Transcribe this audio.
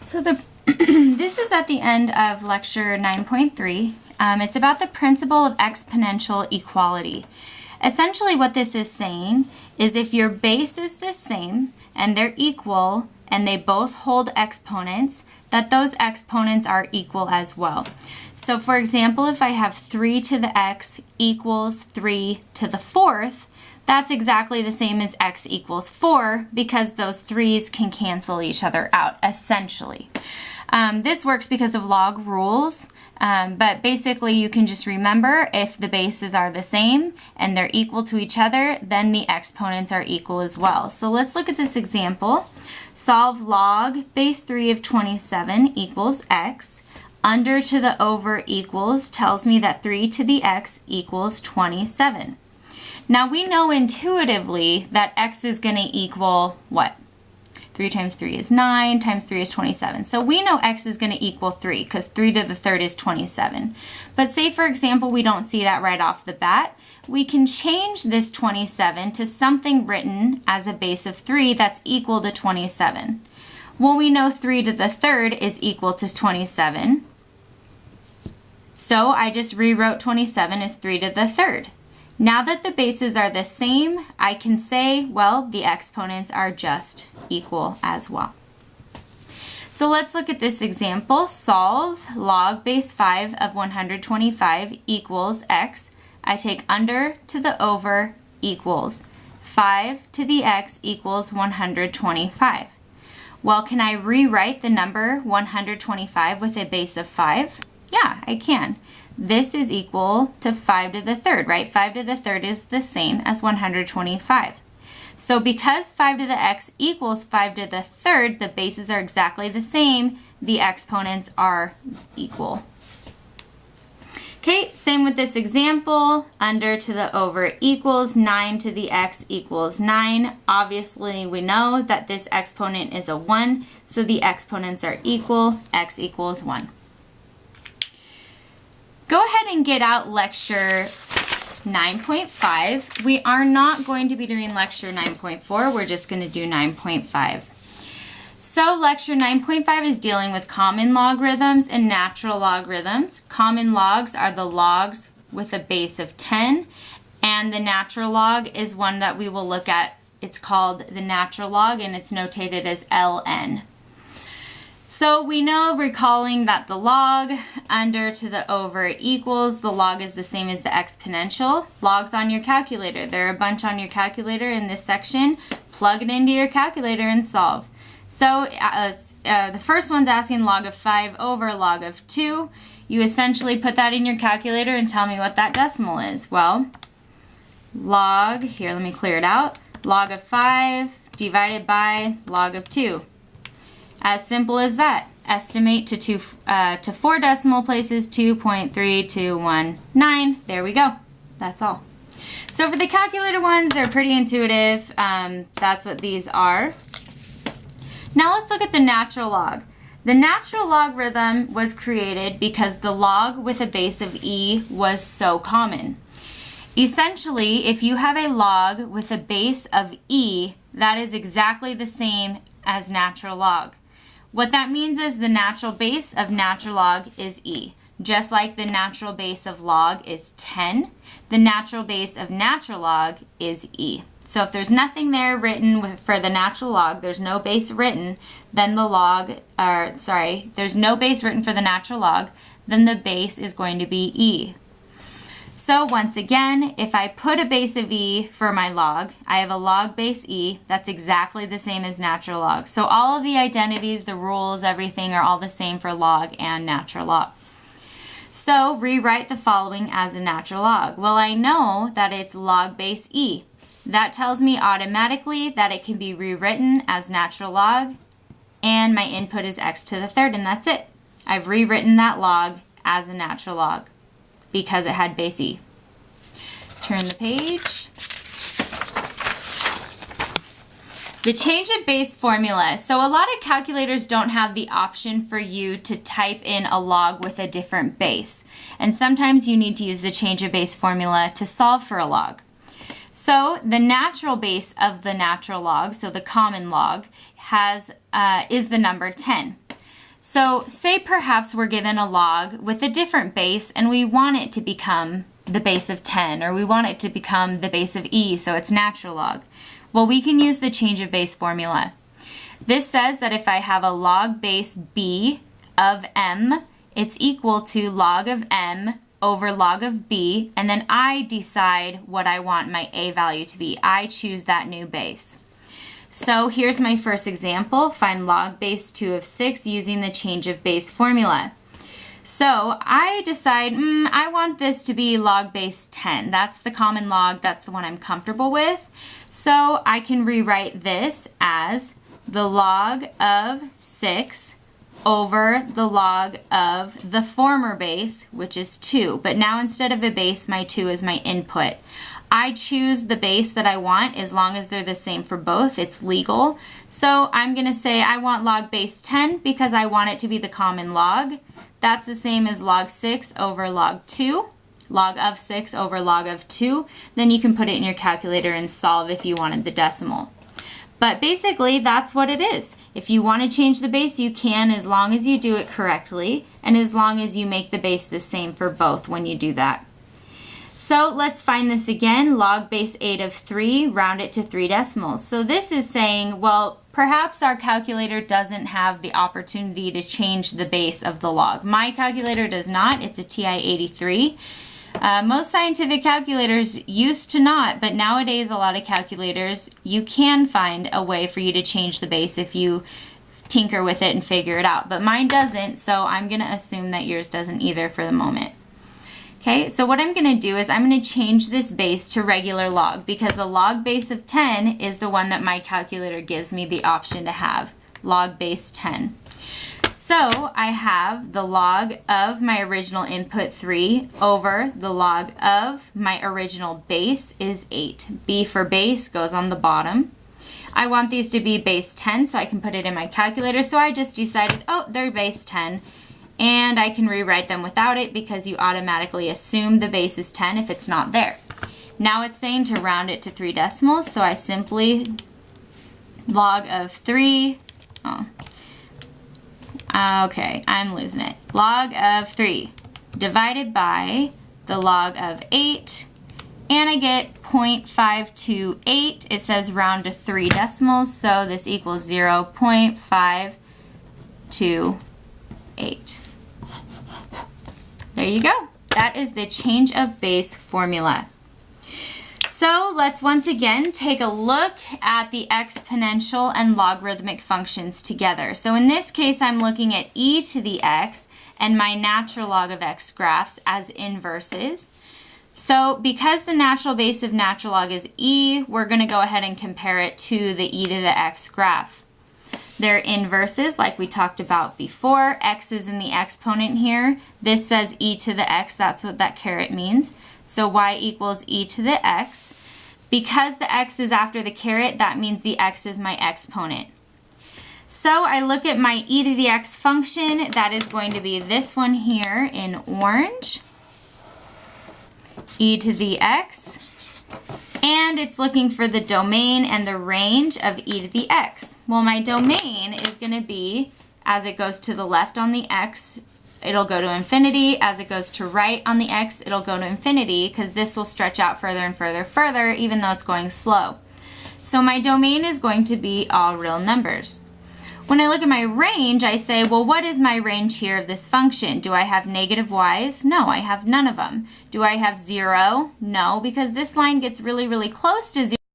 So this is at the end of lecture 9.3. It's about the principle of exponential equality. Essentially what this is saying is if your base is the same and they're equal and they both hold exponents, that those exponents are equal as well. So for example, if I have 3 to the x equals 3 to the fourth, that's exactly the same as x equals 4 because those 3's can cancel each other out, essentially. This works because of log rules, but basically you can just remember if the bases are the same and they're equal to each other, then the exponents are equal as well. So let's look at this example. Solve log base 3 of 27 equals x. Under to the over equals tells me that 3 to the x equals 27. Now we know intuitively that x is going to equal what? 3 times 3 is 9, times 3 is 27. So we know x is going to equal 3 because 3 to the third is 27. But say for example we don't see that right off the bat. We can change this 27 to something written as a base of 3 that's equal to 27. Well, we know 3 to the third is equal to 27. So I just rewrote 27 as 3 to the third. Now that the bases are the same, I can say, well, the exponents are just equal as well. So let's look at this example. Solve log base 5 of 125 equals x. I take under to the over equals 5 to the x equals 125. Well, can I rewrite the number 125 with a base of 5? Yeah, I can. This is equal to 5 to the third, right? 5 to the third is the same as 125. So because 5 to the x equals 5 to the third, the bases are exactly the same, the exponents are equal. Okay, same with this example. Under to the over equals 9 to the x equals 9. Obviously, we know that this exponent is a 1, so the exponents are equal, x equals 1. Go ahead and get out lecture 9.5. We are not going to be doing lecture 9.4. We're just going to do 9.5. So lecture 9.5 is dealing with common logarithms and natural logarithms. Common logs are the logs with a base of 10, and the natural log is one that we will look at. It's called the natural log, and it's notated as ln. So we know, recalling that the log under to the over equals, the log is the same as the exponential. Logs on your calculator. There are a bunch on your calculator in this section. Plug it into your calculator and solve. So the first one's asking log of 5 over log of 2. You essentially put that in your calculator and tell me what that decimal is. Well, log, here let me clear it out, log of 5 divided by log of 2. As simple as that. Estimate to 4 decimal places, 2.3219. There we go. That's all. So for the calculator ones, they're pretty intuitive. That's what these are. Now let's look at the natural log. The natural logarithm was created because the log with a base of e was so common. Essentially, if you have a log with a base of e, that is exactly the same as natural log. What that means is the natural base of natural log is e. Just like the natural base of log is 10, the natural base of natural log is e. So if there's nothing there written for the natural log, there's no base written, then there's no base written for the natural log, then the base is going to be e. So once again, if I put a base of e for my log, I have a log base e, that's exactly the same as natural log. So all of the identities, the rules, everything are all the same for log and natural log. So rewrite the following as a natural log. Well, I know that it's log base e. That tells me automatically that it can be rewritten as natural log, and my input is x to the third, and that's it. I've rewritten that log as a natural log because it had base e. Turn the page. The change of base formula. So a lot of calculators don't have the option for you to type in a log with a different base. And sometimes you need to use the change of base formula to solve for a log. So the natural base of the natural log, so the common log, is the number 10. So say perhaps we're given a log with a different base and we want it to become the base of 10, or we want it to become the base of e, so it's natural log. Well, we can use the change of base formula. This says that if I have a log base b of m, it's equal to log of m over log of b, and then I decide what I want my a value to be. I choose that new base. So here's my first example. Find log base 2 of 6 using the change of base formula. So I decide, I want this to be log base 10. That's the common log. That's the one I'm comfortable with. So I can rewrite this as the log of 6 over the log of the former base, which is 2. But now instead of a base, my 2 is my input. I choose the base that I want as long as they're the same for both. It's legal. So I'm going to say I want log base 10 because I want it to be the common log. That's the same as log 6 over log 2. Log of 6 over log of 2. Then you can put it in your calculator and solve if you wanted the decimal. But basically, that's what it is. If you want to change the base, you can, as long as you do it correctly and as long as you make the base the same for both when you do that. So let's find this again. Log base 8 of 3, round it to 3 decimals. So this is saying, well, perhaps our calculator doesn't have the opportunity to change the base of the log. My calculator does not. It's a TI-83. Most scientific calculators used to not, but nowadays a lot of calculators, you can find a way for you to change the base if you tinker with it and figure it out. But mine doesn't, so I'm going to assume that yours doesn't either for the moment. Okay, so what I'm going to do is I'm going to change this base to regular log because a log base of 10 is the one that my calculator gives me the option to have, log base 10. So I have the log of my original input 3 over the log of my original base is 8. B for base goes on the bottom. I want these to be base 10 so I can put it in my calculator, so I just decided, oh, they're base 10. And I can rewrite them without it because you automatically assume the base is 10 if it's not there. Now it's saying to round it to 3 decimals, so I simply log of 3, okay, I'm losing it. Log of 3 divided by the log of 8, and I get 0.528. It says round to 3 decimals, so this equals 0.528. There you go. That is the change of base formula. So let's once again take a look at the exponential and logarithmic functions together. So in this case, I'm looking at e to the x and my natural log of x graphs as inverses. So because the natural base of natural log is e, we're going to go ahead and compare it to the e to the x graph. They're inverses like we talked about before. X is in the exponent here. This says e to the x. That's what that caret means. So y equals e to the x. Because the x is after the caret, that means the x is my exponent. So I look at my e to the x function. That is going to be this one here in orange. E to the x. And it's looking for the domain and the range of e to the x. Well, my domain is going to be, as it goes to the left on the x, it'll go to infinity. As it goes to right on the x, it'll go to infinity because this will stretch out further and further, even though it's going slow. So my domain is going to be all real numbers. When I look at my range, I say, well, what is my range here of this function? Do I have negative y's? No, I have none of them. Do I have 0? No, because this line gets really, really close to 0.